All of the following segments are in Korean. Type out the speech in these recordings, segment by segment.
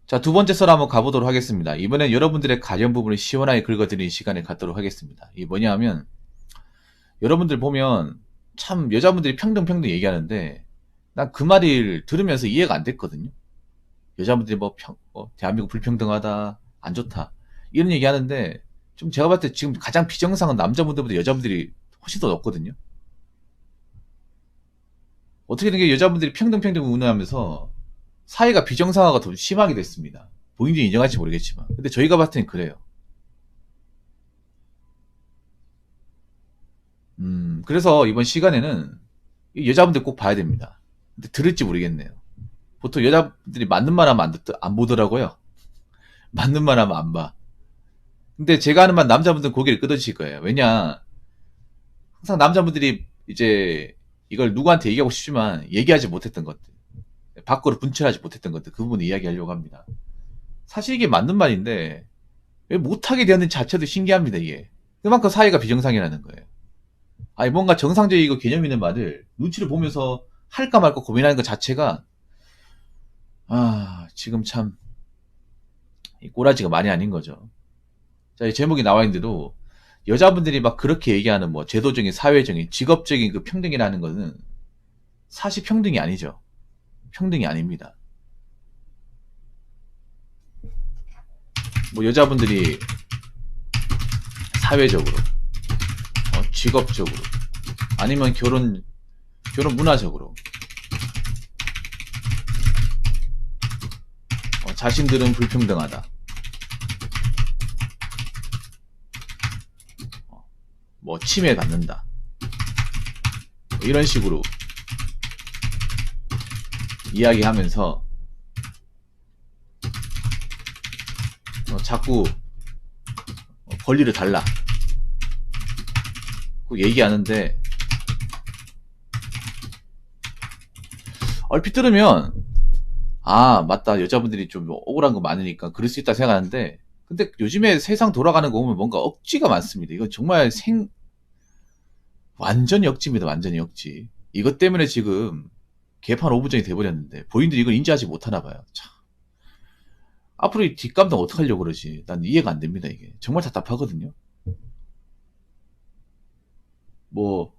자, 두 번째 썰 한번 가보도록 하겠습니다. 이번엔 여러분들의 가련 부분을 시원하게 긁어드리는 시간을 갖도록 하겠습니다. 이게 뭐냐 하면, 여러분들 보면, 참, 여자분들이 평등 얘기하는데, 난 그 말을 들으면서 이해가 안 됐거든요. 여자분들이 대한민국 불평등하다, 안 좋다. 이런 얘기 하는데, 좀 제가 봤을 때 지금 가장 비정상은 남자분들보다 여자분들이 훨씬 더 높거든요. 어떻게 된 게 여자분들이 평등 운운하면서 사회가 비정상화가 더 심하게 됐습니다. 본인들이 인정할지 모르겠지만. 근데 저희가 봤을 땐 그래요. 그래서 이번 시간에는 여자분들 꼭 봐야 됩니다. 근데 들을지 모르겠네요. 보통 여자분들이 맞는 말 하면 안 보더라고요. 맞는 말 하면 안 봐. 근데 제가 하는 말 남자분들은 고개를 끄덕이실 거예요. 왜냐, 항상 남자분들이 이제 이걸 누구한테 얘기하고 싶지만 얘기하지 못했던 것들, 밖으로 분출하지 못했던 것들, 그 부분을 이야기하려고 합니다. 사실 이게 맞는 말인데 왜 못하게 되었는 자체도 신기합니다. 이게 그만큼 사회가 비정상이라는 거예요. 아니 뭔가 정상적이고 개념 있는 말을 눈치를 보면서 할까 말까 고민하는 것 자체가 지금 참 꼬라지가 많이 아닌 거죠. 자, 이 제목이 나와 있는데도 여자분들이 막 그렇게 얘기하는 뭐 제도적인 사회적인 직업적인 그 평등이라는 거는 사실 평등이 아니죠. 평등이 아닙니다. 뭐 여자분들이 사회적으로 직업적으로 아니면 결혼 문화적으로 자신들은 불평등하다. 뭐 침해받는다. 뭐 이런 식으로 이야기하면서 자꾸 권리를 달라. 그 얘기하는데 얼핏 들으면 맞다. 여자분들이 좀 억울한 거 많으니까 그럴 수 있다 생각하는데 근데 요즘에 세상 돌아가는 거 보면 뭔가 억지가 많습니다. 이건 정말 완전히 억지입니다. 완전히 억지. 이것 때문에 지금 개판 오부정이 돼버렸는데 본인들이 이걸 인지하지 못하나 봐요. 참. 앞으로 이 뒷감당 어떡하려고 그러지? 난 이해가 안 됩니다. 이게 정말 답답하거든요. 뭐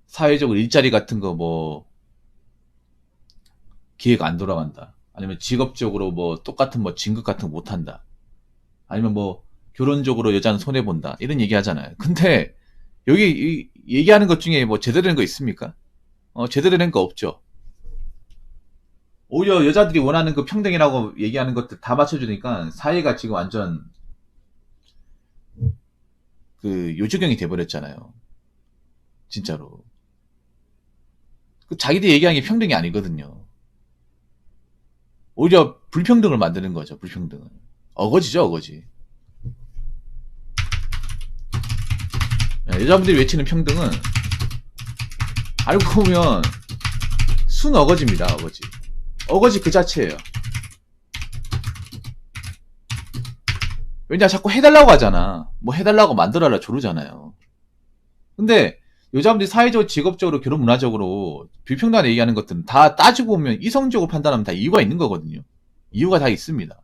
사회적으로 일자리 같은 거 기회가 안 돌아간다. 아니면 직업적으로 뭐 똑같은 뭐 진급 같은 거 못한다. 아니면 뭐 결혼적으로 여자는 손해 본다. 이런 얘기 하잖아요. 근데 여기 얘기하는 것 중에 뭐 제대로 된 거 있습니까? 제대로 된 거 없죠. 오히려 여자들이 원하는 그 평등이라고 얘기하는 것들 다 맞춰주니까 사회가 지금 완전 그 요주경이 돼버렸잖아요. 진짜로. 그 자기들이 얘기하는 게 평등이 아니거든요. 오히려 불평등을 만드는 거죠. 불평등을. 어거지죠, 어거지. 여자분들이 외치는 평등은 알고 보면 순 어거지입니다. 어거지. 어거지 그 자체예요. 왜냐 자꾸 해달라고 하잖아. 뭐 해달라고 만들어라 조르잖아요. 근데 여자분들이 사회적으로 직업적으로 결혼 문화적으로 불평등을 얘기하는 것들은 다 따지고 보면 이성적으로 판단하면 다 이유가 있는 거거든요. 이유가 다 있습니다.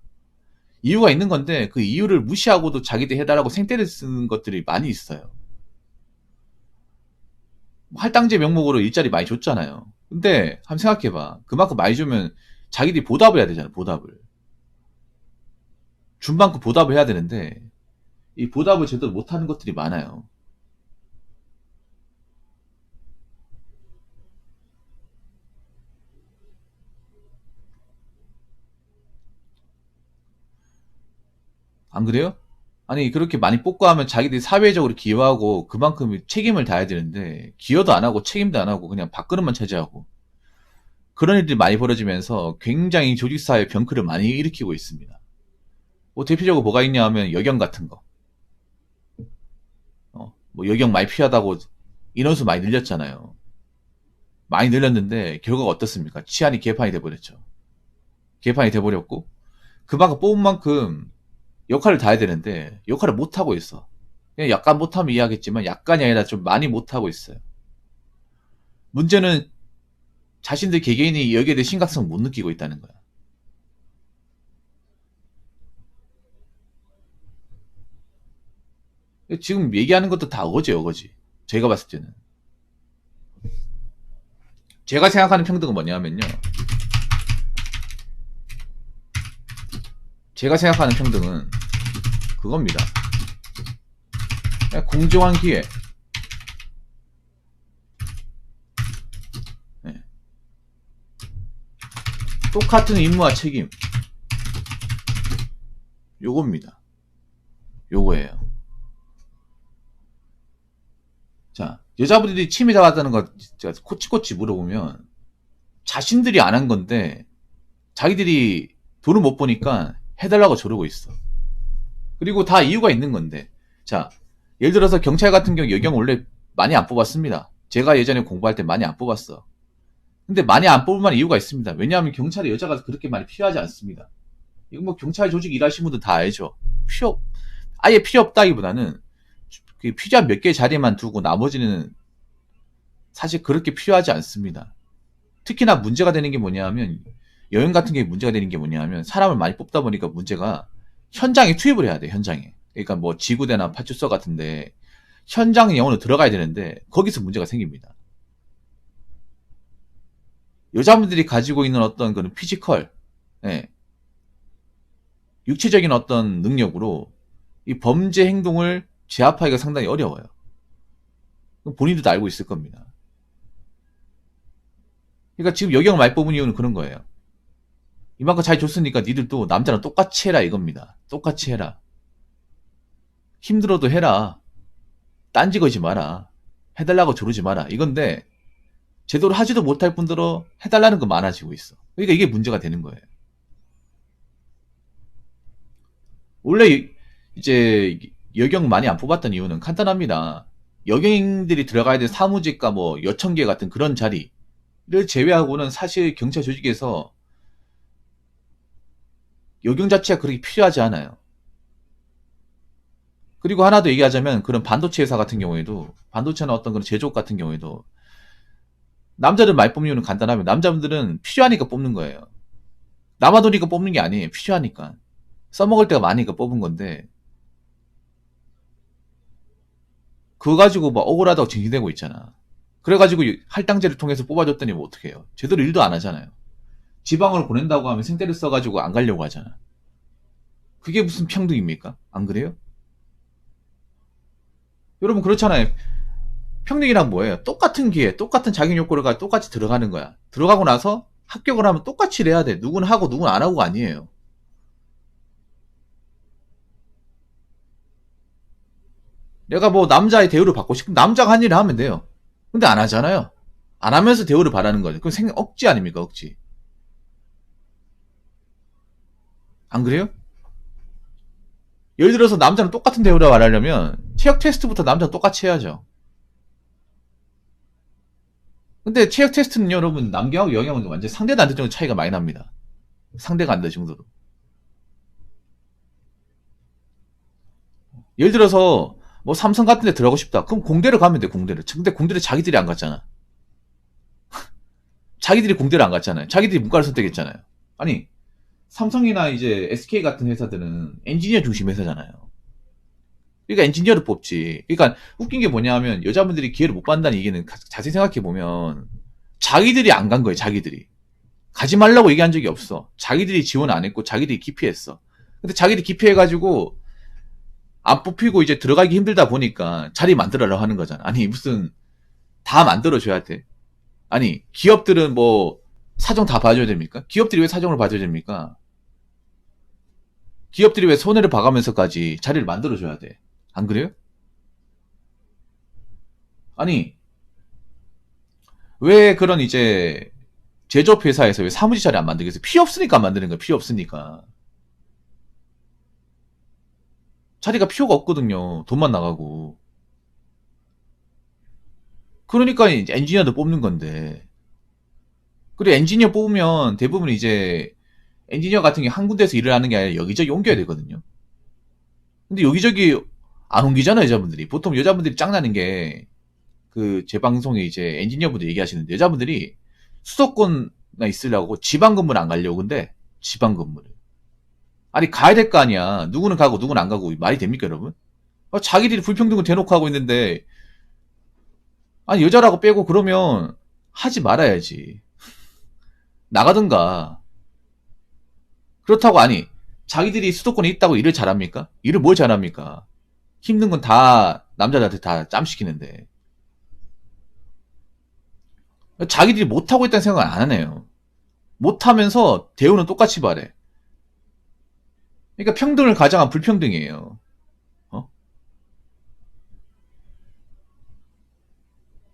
이유가 있는 건데 그 이유를 무시하고도 자기들 해달라고 생떼를 쓰는 것들이 많이 있어요. 할당제 명목으로 일자리 많이 줬잖아요. 근데 한번 생각해봐. 그만큼 많이 주면 자기들이 보답을 해야 되잖아. 보답을. 준 만큼 보답을 해야 되는데 이 보답을 제대로 못하는 것들이 많아요. 안 그래요? 아니 그렇게 많이 뽑고 하면 자기들이 사회적으로 기여하고 그만큼 책임을 다해야 되는데 기여도 안 하고 책임도 안 하고 그냥 밥그릇만 차지하고 그런 일들이 많이 벌어지면서 굉장히 조직사회 병크를 많이 일으키고 있습니다. 뭐 대표적으로 뭐가 있냐 하면 여경 같은 거. 뭐 여경 많이 필요하다고 인원수 많이 늘렸잖아요. 많이 늘렸는데 결과가 어떻습니까? 치안이 개판이 돼버렸죠. 개판이 돼버렸고 그만큼 뽑은 만큼 역할을 다 해야 되는데 역할을 못하고 있어. 그냥 약간 못하면 이해하겠지만 약간이 아니라 좀 많이 못하고 있어요. 문제는 자신들 개개인이 여기에 대해 심각성을 못 느끼고 있다는 거야. 지금 얘기하는 것도 다 어거지. 제가 봤을 때는. 제가 생각하는 평등은 뭐냐면요. 제가 생각하는 평등은 그겁니다. 공정한 기회. 네. 똑같은 임무와 책임. 요겁니다. 요거예요. 자, 여자분들이 취미 잡았다는 거 제가 코치코치 물어보면 자신들이 안 한 건데 자기들이 돈을 못 버니까 해달라고 저러고 있어. 그리고 다 이유가 있는 건데. 자, 예를 들어서 경찰 같은 경우 여경 원래 많이 안 뽑았습니다. 제가 예전에 공부할 때 많이 안 뽑았어. 근데 많이 안 뽑을 만한 이유가 있습니다. 왜냐하면 경찰에 여자가 그렇게 많이 필요하지 않습니다. 이거 뭐 경찰 조직 일하시는 분들 다 알죠. 아예 필요 없다기보다는 필요한 몇 개 자리만 두고 나머지는 사실 그렇게 필요하지 않습니다. 특히나 문제가 되는 게 뭐냐면 여행 같은 게 문제가 되는 게 뭐냐면 사람을 많이 뽑다 보니까 문제가 현장에 투입을 해야 돼. 현장에. 그러니까 뭐 지구대나 파출소 같은데 현장 영어로 들어가야 되는데 거기서 문제가 생깁니다. 여자분들이 가지고 있는 어떤 그런 피지컬, 예, 육체적인 어떤 능력으로 이 범죄 행동을 제압하기가 상당히 어려워요. 본인도 알고 있을 겁니다. 그러니까 지금 여경을 많이 뽑은 이유는 그런 거예요. 이만큼 잘 줬으니까 니들도 남자랑 똑같이 해라 이겁니다. 똑같이 해라. 힘들어도 해라. 딴지 거지 마라. 해달라고 조르지 마라. 이건데 제대로 하지도 못할 뿐더러 해달라는 거 많아지고 있어. 그러니까 이게 문제가 되는 거예요. 원래 이제 여경 많이 안 뽑았던 이유는 간단합니다. 여경들이 들어가야 될 사무직과 뭐 여청계 같은 그런 자리를 제외하고는 사실 경찰 조직에서 여경 자체가 그렇게 필요하지 않아요. 그리고 하나 더 얘기하자면 그런 반도체 회사 같은 경우에도 반도체나 어떤 그런 제조업 같은 경우에도 남자들 많이 뽑는 이유는 간단하면 남자분들은 필요하니까 뽑는 거예요. 남아도니까 뽑는 게 아니에요. 필요하니까. 써먹을 때가 많으니까 뽑은 건데 그거 가지고 막 억울하다고 징징대고 있잖아. 그래가지고 할당제를 통해서 뽑아줬더니 뭐 어떡해요. 제대로 일도 안 하잖아요. 지방으로 보낸다고 하면 생떼를 써가지고 안 가려고 하잖아. 그게 무슨 평등입니까? 안 그래요? 여러분 그렇잖아요. 평등이란 뭐예요? 똑같은 기회, 똑같은 자격 요건을 가지고 똑같이 들어가는 거야. 들어가고 나서 합격을 하면 똑같이 일해야 돼. 누구는 하고 누구는 안 하고가 아니에요. 내가 뭐 남자의 대우를 받고 싶으면 남자가 한 일을 하면 돼요. 근데 안 하잖아요. 안 하면서 대우를 바라는 거죠. 그건 억지 아닙니까? 억지. 안 그래요? 예를 들어서 남자는 똑같은 대우를 말하려면 체력 테스트부터 남자는 똑같이 해야죠. 근데 체력 테스트는 여러분 남경하고 여경은 완전 상대도 안 될 정도 차이가 많이 납니다. 상대가 안 될 정도로. 예를 들어서 뭐 삼성 같은 데 들어가고 싶다. 그럼 공대를 가면 돼. 공대를. 근데 공대를 자기들이 안 갔잖아. 자기들이 공대를 안 갔잖아요. 자기들이 문과를 선택했잖아요. 아니 삼성이나 이제 SK 같은 회사들은 엔지니어 중심 회사잖아요. 그러니까 엔지니어를 뽑지. 그러니까 웃긴 게 뭐냐면 여자분들이 기회를 못 받는다는 얘기는 자세히 생각해 보면 자기들이 안 간 거예요. 자기들이 가지 말라고 얘기한 적이 없어. 자기들이 지원 안 했고 자기들이 기피했어. 근데 자기들이 기피해가지고 안 뽑히고 이제 들어가기 힘들다 보니까 자리 만들어라고 하는 거잖아. 아니 무슨 다 만들어줘야 돼. 아니 기업들은 뭐 사정 다 봐줘야 됩니까? 기업들이 왜 사정을 봐줘야 됩니까? 기업들이 왜 손해를 봐가면서까지 자리를 만들어줘야 돼? 안 그래요? 아니 왜 그런 이제 제조업 회사에서 왜 사무직 자리 안 만들겠어요? 필요 없으니까 안 만드는 거야. 필요 없으니까. 자리가 필요가 없거든요. 돈만 나가고. 그러니까 이제 엔지니어도 뽑는 건데. 그리고 엔지니어 뽑으면 대부분 이제 엔지니어 같은 게 한 군데에서 일을 하는 게 아니라 여기저기 옮겨야 되거든요. 근데 여기저기 안 옮기잖아요, 여자분들이. 보통 여자분들이 짱나는 게 그 제 방송에 이제 엔지니어분들 얘기하시는데 여자분들이 수도권에 있으려고 지방 근무를 안 가려고 근데 지방 근무를. 아니 가야 될 거 아니야. 누구는 가고 누구는 안 가고 말이 됩니까, 여러분? 자기들이 불평등을 대놓고 하고 있는데, 아니, 여자라고 빼고 그러면 하지 말아야지. 나가든가. 그렇다고, 아니, 자기들이 수도권에 있다고 일을 잘합니까? 일을 뭘 잘합니까? 힘든 건 다 남자들한테 다 짬시키는데. 자기들이 못하고 있다는 생각을 안 하네요. 못하면서 대우는 똑같이 바래. 그러니까 평등을 가장한 불평등이에요. 어?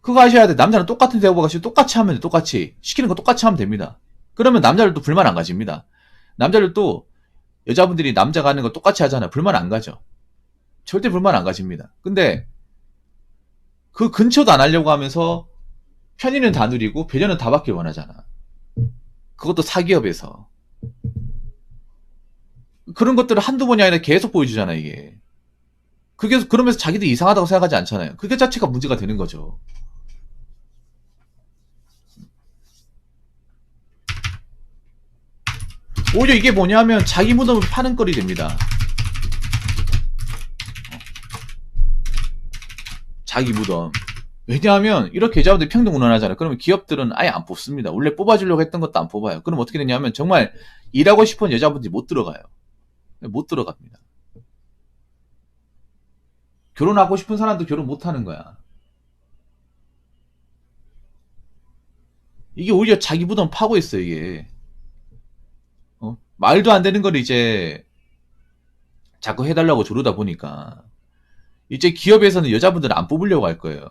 그거 아셔야 돼. 남자는 똑같은 대우가 같이 똑같이 하면 돼. 똑같이. 시키는 거 똑같이 하면 됩니다. 그러면 남자들도 불만 안 가집니다. 남자들도 여자분들이 남자가 하는 거 똑같이 하잖아. 불만 안 가죠. 절대 불만 안 가집니다. 근데 그 근처도 안 하려고 하면서 편의는 다 누리고 배려는 다 받길 원하잖아. 그것도 사기업에서. 그런 것들을 한두 번이 아니라 계속 보여주잖아, 이게. 그게, 그러면서 자기도 이상하다고 생각하지 않잖아요. 그게 자체가 문제가 되는 거죠. 오히려 이게 뭐냐면 자기 무덤을 파는 꼴이 됩니다. 자기 무덤. 왜냐하면 이렇게 여자분들이 평등 운원하잖아요. 그러면 기업들은 아예 안 뽑습니다. 원래 뽑아주려고 했던 것도 안 뽑아요. 그럼 어떻게 되냐면 정말 일하고 싶은 여자분들이 못 들어가요. 못 들어갑니다. 결혼하고 싶은 사람도 결혼 못 하는 거야. 이게 오히려 자기 무덤 파고 있어, 이게. 말도 안 되는 걸 이제 자꾸 해달라고 조르다 보니까 이제 기업에서는 여자분들을 안 뽑으려고 할 거예요.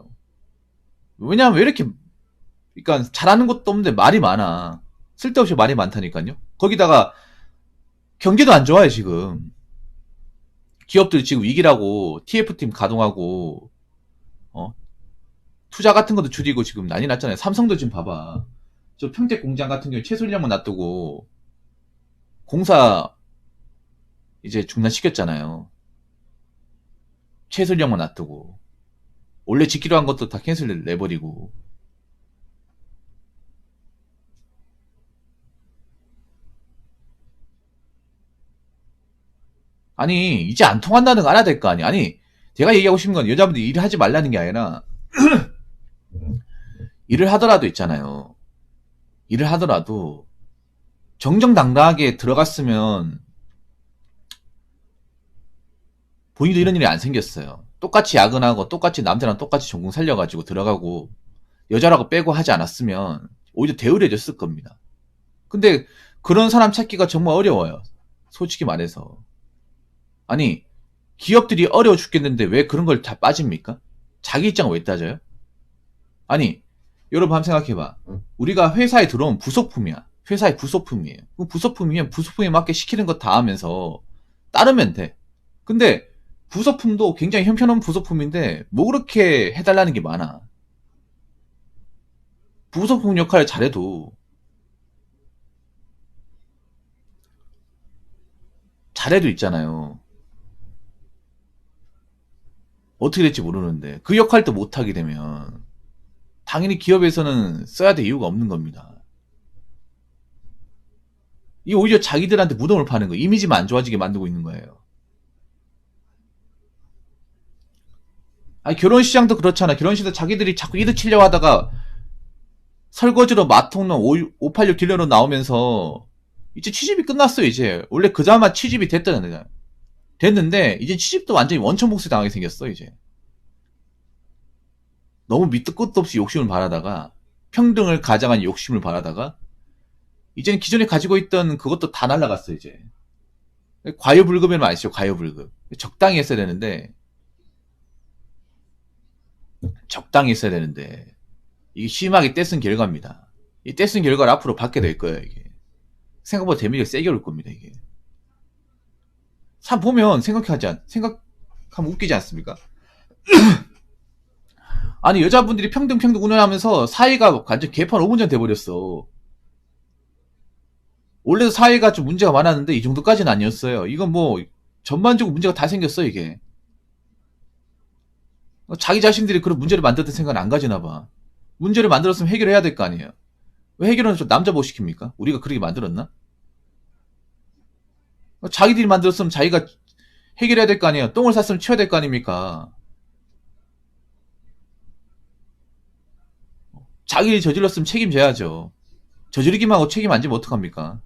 왜냐하면 왜 이렇게, 그러니까 잘하는 것도 없는데 말이 많아. 쓸데없이 말이 많다니까요. 거기다가 경기도 안 좋아요, 지금. 기업들 지금 위기라고 TF팀 가동하고, 투자 같은 것도 줄이고 지금 난리 났잖아요. 삼성도 지금 봐봐. 저 평택 공장 같은 경우에 최소 인력만 놔두고 공사 이제 중단시켰잖아요. 최소 인력만 놔두고. 원래 짓기로 한 것도 다 캔슬 내버리고. 아니, 이제 안 통한다는 거 알아야 될 거 아니야. 아니, 제가 얘기하고 싶은 건 여자분들이 일을 하지 말라는 게 아니라, 일을 하더라도 있잖아요. 일을 하더라도, 정정당당하게 들어갔으면, 본인도 이런 일이 안 생겼어요. 똑같이 야근하고, 똑같이 남자랑 똑같이 전공 살려가지고 들어가고, 여자라고 빼고 하지 않았으면, 오히려 대우해줬을 겁니다. 근데, 그런 사람 찾기가 정말 어려워요. 솔직히 말해서. 아니, 기업들이 어려워 죽겠는데 왜 그런 걸 다 빠집니까? 자기 입장을 왜 따져요? 아니, 여러분 한번 생각해봐. 우리가 회사에 들어온 부속품이야. 회사의 부속품이에요. 그럼 부속품이면 부속품에 맞게 시키는 거 다 하면서 따르면 돼. 근데 부속품도 굉장히 형편없는 부속품인데 뭐 그렇게 해달라는 게 많아. 부속품 역할을 잘해도 있잖아요. 어떻게 될지 모르는데 그 역할도 못하게 되면 당연히 기업에서는 써야 될 이유가 없는 겁니다. 이 오히려 자기들한테 무덤을 파는 거예요. 이미지만 안 좋아지게 만들고 있는 거예요. 아니 결혼시장도 그렇잖아. 결혼식도 자기들이 자꾸 이득 치려고 하다가 설거지로 마통로 586 딜러로 나오면서 이제 취집이 끝났어요. 이제 원래 그자마 취집이 됐는데 이제 취집도 완전히 원천 복수 당하게 생겼어. 이제 너무 밑도 끝도 없이 욕심을 바라다가 평등을 가장한 욕심을 바라다가 이제는 기존에 가지고 있던 그것도 다 날라갔어. 이제 과유불급이라는 말 아시죠? 과유불급. 적당히 했어야 되는데 이게 심하게 떼쓴 결과입니다. 이 떼쓴 결과를 앞으로 받게 될 거예요. 이게 생각보다 데미지가 세게 올 겁니다. 이게 참 보면 생각하면 웃기지 않습니까? 아니 여자분들이 평등 운영하면서 사회가 완전 개판 5분 전 돼버렸어. 원래도 사회가 좀 문제가 많았는데 이 정도까지는 아니었어요. 이건 뭐 전반적으로 문제가 다 생겼어 이게. 자기 자신들이 그런 문제를 만들었던 생각은 안 가지나 봐. 문제를 만들었으면 해결해야 될 거 아니에요. 왜 해결은 좀 남자 못 시킵니까? 우리가 그렇게 만들었나? 자기들이 만들었으면 자기가 해결해야 될 거 아니에요. 똥을 쌌으면 치워야 될 거 아닙니까? 자기 일 저질렀으면 책임져야죠. 저지르기만 하고 책임 안 지면 어떡합니까?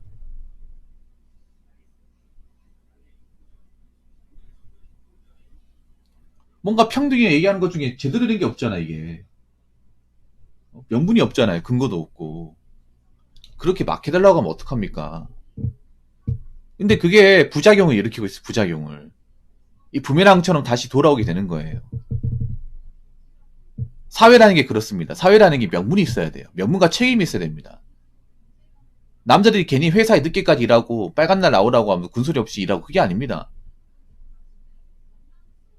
뭔가 평등에 얘기하는 것 중에 제대로 된 게 없잖아, 이게. 명분이 없잖아요. 근거도 없고. 그렇게 막 해달라고 하면 어떡합니까? 근데 그게 부작용을 일으키고 있어, 부작용을. 이 부메랑처럼 다시 돌아오게 되는 거예요. 사회라는 게 그렇습니다. 사회라는 게 명분이 있어야 돼요. 명분과 책임이 있어야 됩니다. 남자들이 괜히 회사에 늦게까지 일하고 빨간 날 나오라고 하면 군소리 없이 일하고 그게 아닙니다.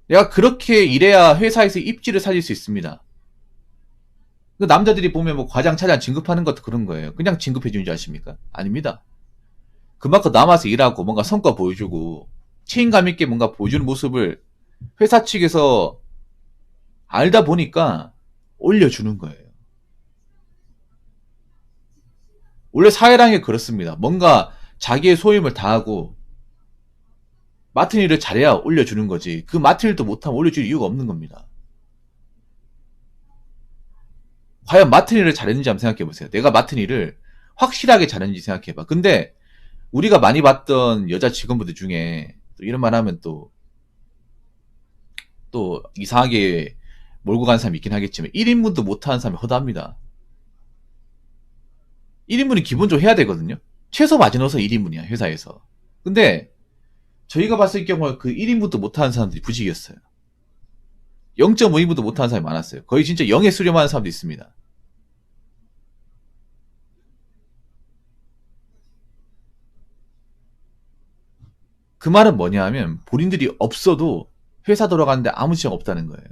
내가 그렇게 일해야 회사에서 입지를 살릴 수 있습니다. 그 남자들이 보면 뭐 과장, 차장 진급하는 것도 그런 거예요. 그냥 진급해 주는 줄 아십니까? 아닙니다. 그만큼 남아서 일하고 뭔가 성과 보여주고 책임감 있게 뭔가 보여주는 모습을 회사 측에서 알다 보니까 올려주는 거예요. 원래 사회라는 게 그렇습니다. 뭔가 자기의 소임을 다하고 맡은 일을 잘해야 올려주는 거지. 그 맡은 일도 못하면 올려줄 이유가 없는 겁니다. 과연 맡은 일을 잘했는지 한번 생각해보세요. 내가 맡은 일을 확실하게 잘했는지 생각해봐. 근데 우리가 많이 봤던 여자 직원분들 중에 또 이런 말 하면 또 이상하게 몰고 가는 사람이 있긴 하겠지만 1인분도 못하는 사람이 허다합니다. 1인분이 기본적으로 해야 되거든요. 최소 마지노선 1인분이야 회사에서. 근데 저희가 봤을 경우에 그 1인분도 못하는 사람들이 부직이었어요. 0.5인분도 못하는 사람이 많았어요. 거의 진짜 0에 수렴하는 사람도 있습니다. 그 말은 뭐냐 하면 본인들이 없어도 회사 돌아가는데 아무 지장 없다는 거예요.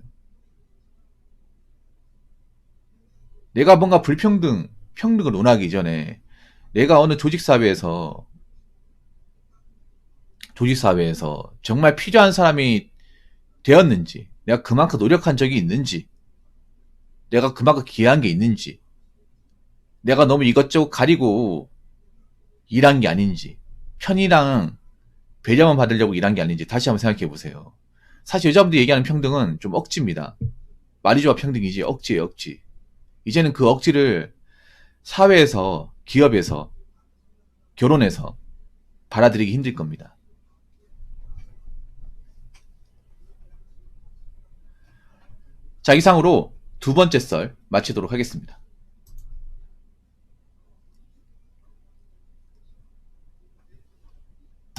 내가 뭔가 평등을 논하기 전에 내가 어느 조직사회에서 정말 필요한 사람이 되었는지, 내가 그만큼 노력한 적이 있는지, 내가 그만큼 기여한 게 있는지, 내가 너무 이것저것 가리고 일한 게 아닌지, 편의랑 배려만 받으려고 일한 게 아닌지 다시 한번 생각해 보세요. 사실 여자분들이 얘기하는 평등은 좀 억지입니다. 말이 좋아 평등이지 억지예요, 억지. 이제는 그 억지를 사회에서, 기업에서, 결혼해서 받아들이기 힘들 겁니다. 자, 이상으로 두 번째 썰 마치도록 하겠습니다.